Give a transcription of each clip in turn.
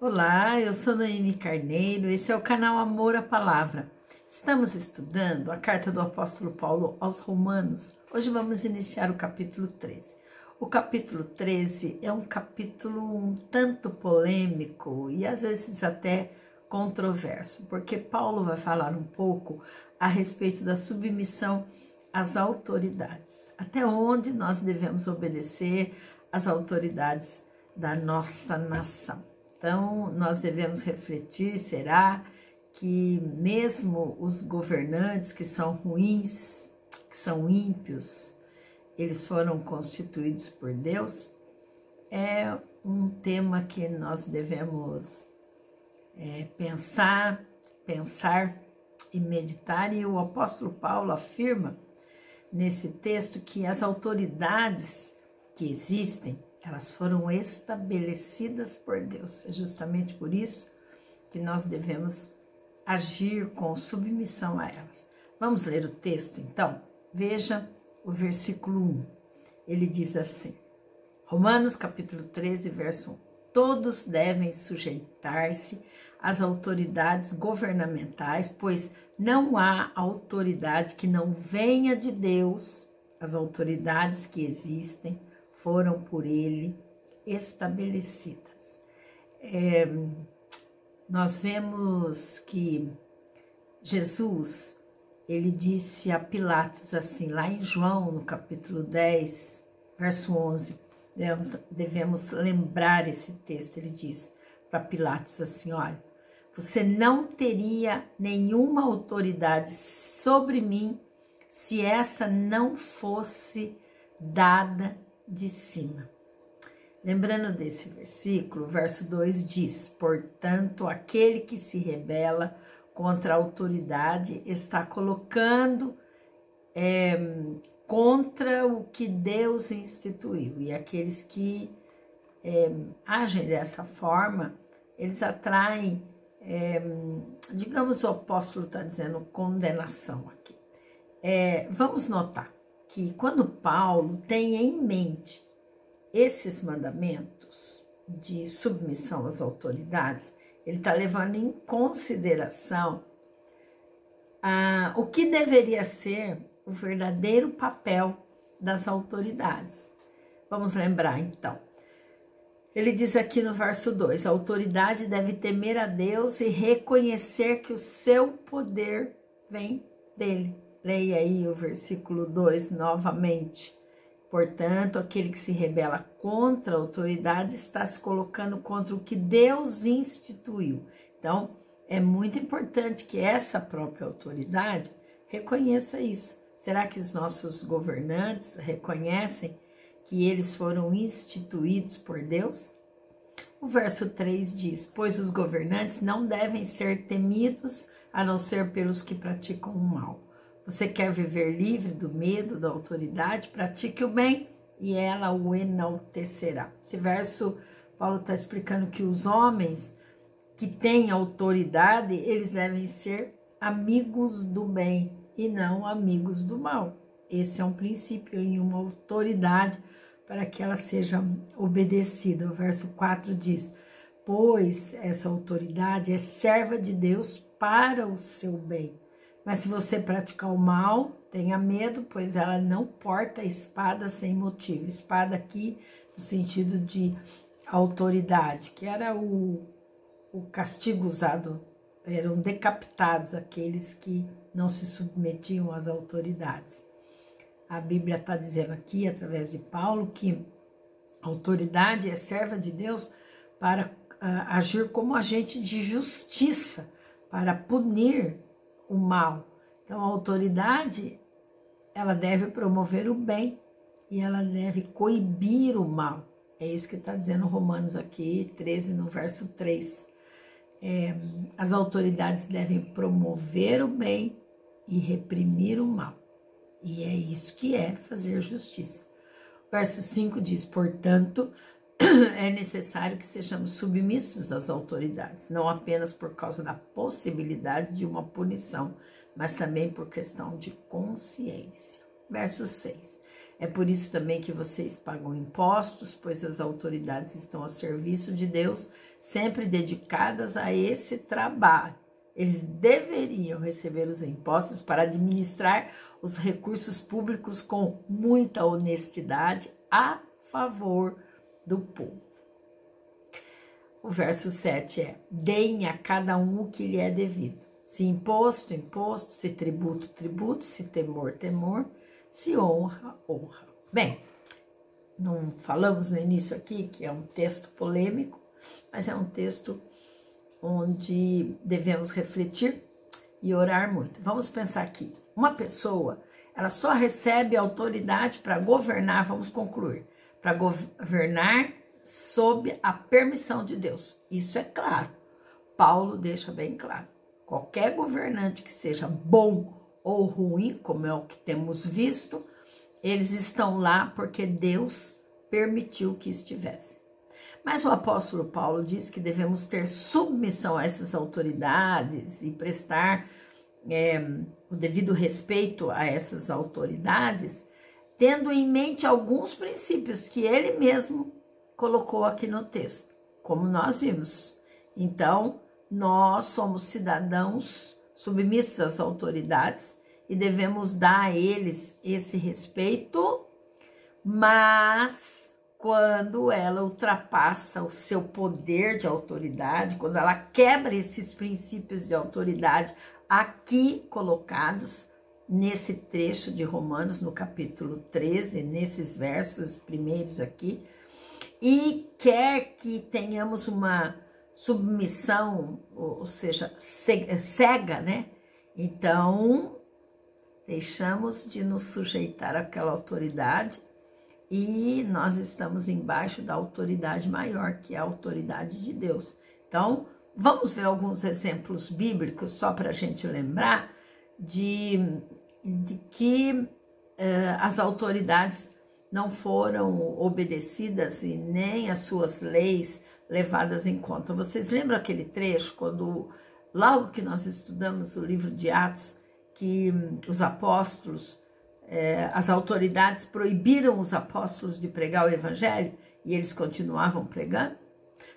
Olá, eu sou Noemi Carneiro, esse é o canal Amor à Palavra. Estamos estudando a carta do apóstolo Paulo aos Romanos. Hoje vamos iniciar o capítulo 13. O capítulo 13 é um capítulo um tanto polêmico e às vezes até controverso, porque Paulo vai falar um pouco a respeito da submissão às autoridades. Até onde nós devemos obedecer às autoridades da nossa nação. Então, nós devemos refletir, será que mesmo os governantes que são ruins, que são ímpios, eles foram constituídos por Deus? É um tema que nós devemos pensar e meditar, e o apóstolo Paulo afirma nesse texto que as autoridades que existem, elas foram estabelecidas por Deus. É justamente por isso que nós devemos agir com submissão a elas. Vamos ler o texto, então? Veja o versículo 1. Ele diz assim, Romanos capítulo 13, verso 1. Todos devem sujeitar-se às autoridades governamentais, pois não há autoridade que não venha de Deus. As autoridades que existem foram por ele estabelecidas. Nós vemos que Jesus, ele disse a Pilatos assim, lá em João, no capítulo 10, verso 11, devemos lembrar esse texto. Ele diz para Pilatos assim, olha, você não teria nenhuma autoridade sobre mim se essa não fosse dada de cima. Lembrando desse versículo, o verso 2 diz, portanto, aquele que se rebela contra a autoridade está colocando contra o que Deus instituiu. E aqueles que agem dessa forma, eles atraem, digamos, o apóstolo está dizendo condenação aqui. Vamos notar que quando Paulo tem em mente esses mandamentos de submissão às autoridades, ele está levando em consideração o que deveria ser o verdadeiro papel das autoridades. Vamos lembrar então. Ele diz aqui no verso 2, a autoridade deve temer a Deus e reconhecer que o seu poder vem dele. Leia aí o versículo 2 novamente. Portanto, aquele que se rebela contra a autoridade está se colocando contra o que Deus instituiu. Então, é muito importante que essa própria autoridade reconheça isso. Será que os nossos governantes reconhecem que eles foram instituídos por Deus? O verso 3 diz, pois os governantes não devem ser temidos a não ser pelos que praticam o mal. Você quer viver livre do medo da autoridade? Pratique o bem e ela o enaltecerá. Esse verso, Paulo está explicando que os homens que têm autoridade, eles devem ser amigos do bem e não amigos do mal. Esse é um princípio em uma autoridade para que ela seja obedecida. O verso 4 diz, pois essa autoridade é serva de Deus para o seu bem. Mas se você praticar o mal, tenha medo, pois ela não porta espada sem motivo. Espada aqui no sentido de autoridade, que era o castigo usado, eram decapitados aqueles que não se submetiam às autoridades. A Bíblia está dizendo aqui, através de Paulo, que a autoridade é serva de Deus para agir como agente de justiça, para punir o mal. Então, a autoridade, ela deve promover o bem e ela deve coibir o mal. É isso que está dizendo Romanos aqui, 13, no verso 3. As autoridades devem promover o bem e reprimir o mal. E é isso que é fazer justiça. O verso 5 diz, portanto, é necessário que sejamos submissos às autoridades, não apenas por causa da possibilidade de uma punição, mas também por questão de consciência. Verso 6. É por isso também que vocês pagam impostos, pois as autoridades estão a serviço de Deus, sempre dedicadas a esse trabalho. Eles deveriam receber os impostos para administrar os recursos públicos com muita honestidade a favor do povo. O verso 7 é: deem a cada um o que lhe é devido. Se imposto, imposto, se tributo, tributo, se temor, temor, se honra, honra. Bem, não falamos no início aqui que é um texto polêmico, mas é um texto onde devemos refletir e orar muito. Vamos pensar aqui. Uma pessoa, ela só recebe autoridade para governar, vamos concluir, para governar sob a permissão de Deus. Isso é claro. Paulo deixa bem claro. Qualquer governante que seja bom ou ruim, como é o que temos visto, eles estão lá porque Deus permitiu que estivesse. Mas o apóstolo Paulo diz que devemos ter submissão a essas autoridades e prestar o devido respeito a essas autoridades, tendo em mente alguns princípios que ele mesmo colocou aqui no texto, como nós vimos. Então, nós somos cidadãos submissos às autoridades e devemos dar a eles esse respeito, mas quando ela ultrapassa o seu poder de autoridade, quando ela quebra esses princípios de autoridade aqui colocados nesse trecho de Romanos, no capítulo 13, nesses versos primeiros aqui, e quer que tenhamos uma submissão, ou seja, cega, né? Então, deixamos de nos sujeitar àquela autoridade e nós estamos embaixo da autoridade maior, que é a autoridade de Deus. Então, vamos ver alguns exemplos bíblicos, só para a gente lembrar de que as autoridades não foram obedecidas e nem as suas leis levadas em conta. Vocês lembram aquele trecho, quando, logo que nós estudamos o livro de Atos, que os apóstolos, as autoridades proibiram os apóstolos de pregar o evangelho e eles continuavam pregando?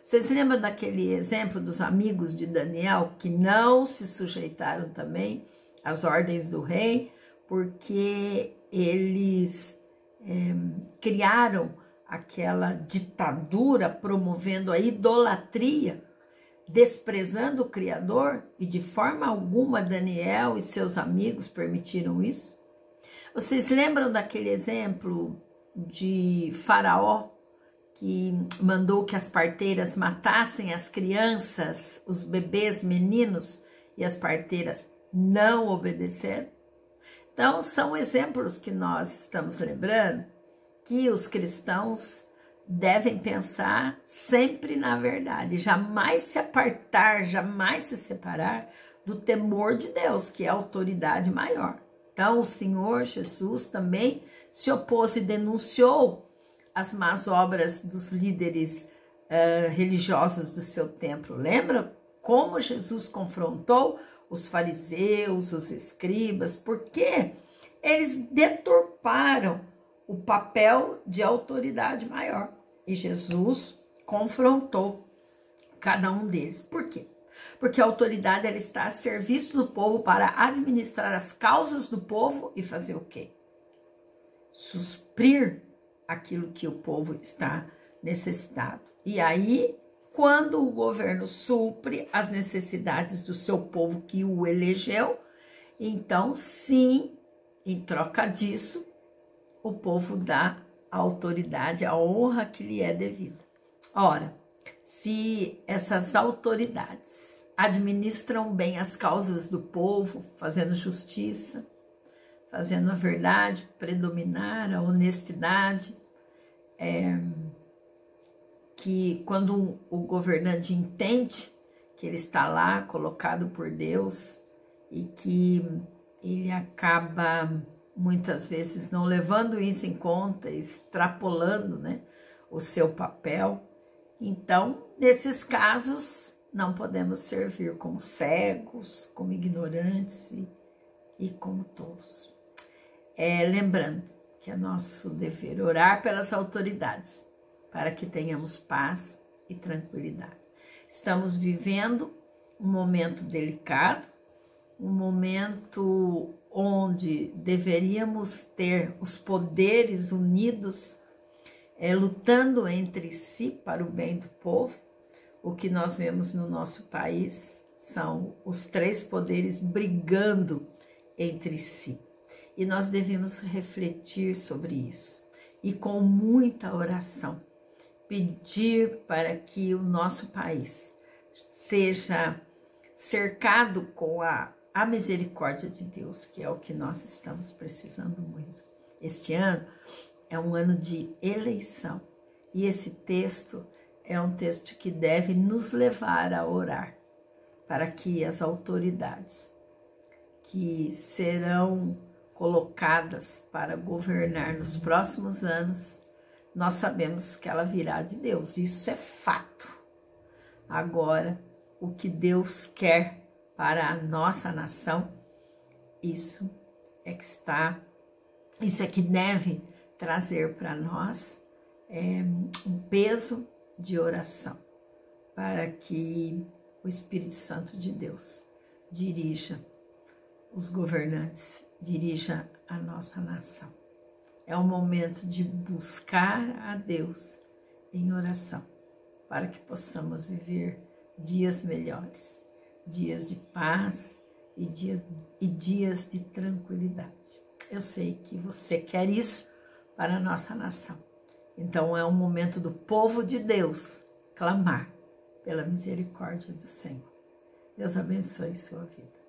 Vocês lembram daquele exemplo dos amigos de Daniel que não se sujeitaram também às ordens do rei, porque eles criaram aquela ditadura promovendo a idolatria, desprezando o Criador, e de forma alguma Daniel e seus amigos permitiram isso? Vocês lembram daquele exemplo de Faraó, que mandou que as parteiras matassem as crianças, os bebês meninos, e as parteiras não obedeceram? Então, são exemplos que nós estamos lembrando que os cristãos devem pensar sempre na verdade, jamais se apartar, jamais se separar do temor de Deus, que é a autoridade maior. Então, o Senhor Jesus também se opôs e denunciou as más obras dos líderes religiosos do seu templo. Lembra como Jesus confrontou os fariseus, os escribas? Porque eles deturparam o papel de autoridade maior. E Jesus confrontou cada um deles. Por quê? Porque a autoridade ela está a serviço do povo para administrar as causas do povo e fazer o quê? Suprir aquilo que o povo está necessitado. E aí, quando o governo supre as necessidades do seu povo que o elegeu, então sim, em troca disso, o povo dá a autoridade, a honra que lhe é devida. Ora, se essas autoridades administram bem as causas do povo, fazendo justiça, fazendo a verdade predominar, a honestidade, que quando o governante entende que ele está lá colocado por Deus e que ele acaba muitas vezes não levando isso em conta, extrapolando, né, o seu papel, então nesses casos não podemos servir como cegos, como ignorantes e como tolos. Lembrando que é nosso dever orar pelas autoridades, para que tenhamos paz e tranquilidade. Estamos vivendo um momento delicado, um momento onde deveríamos ter os poderes unidos, lutando entre si para o bem do povo. O que nós vemos no nosso país são os três poderes brigando entre si. E nós devemos refletir sobre isso e com muita oração pedir para que o nosso país seja cercado com a misericórdia de Deus, que é o que nós estamos precisando muito. Este ano é um ano de eleição e esse texto é um texto que deve nos levar a orar para que as autoridades que serão colocadas para governar nos próximos anos, nós sabemos que ela virá de Deus, isso é fato. Agora, o que Deus quer para a nossa nação, isso é que deve trazer para nós um peso de oração, para que o Espírito Santo de Deus dirija os governantes, dirija a nossa nação. É um momento de buscar a Deus em oração, para que possamos viver dias melhores, dias de paz e dias de tranquilidade. Eu sei que você quer isso para a nossa nação. Então é um momento do povo de Deus clamar pela misericórdia do Senhor. Deus abençoe sua vida.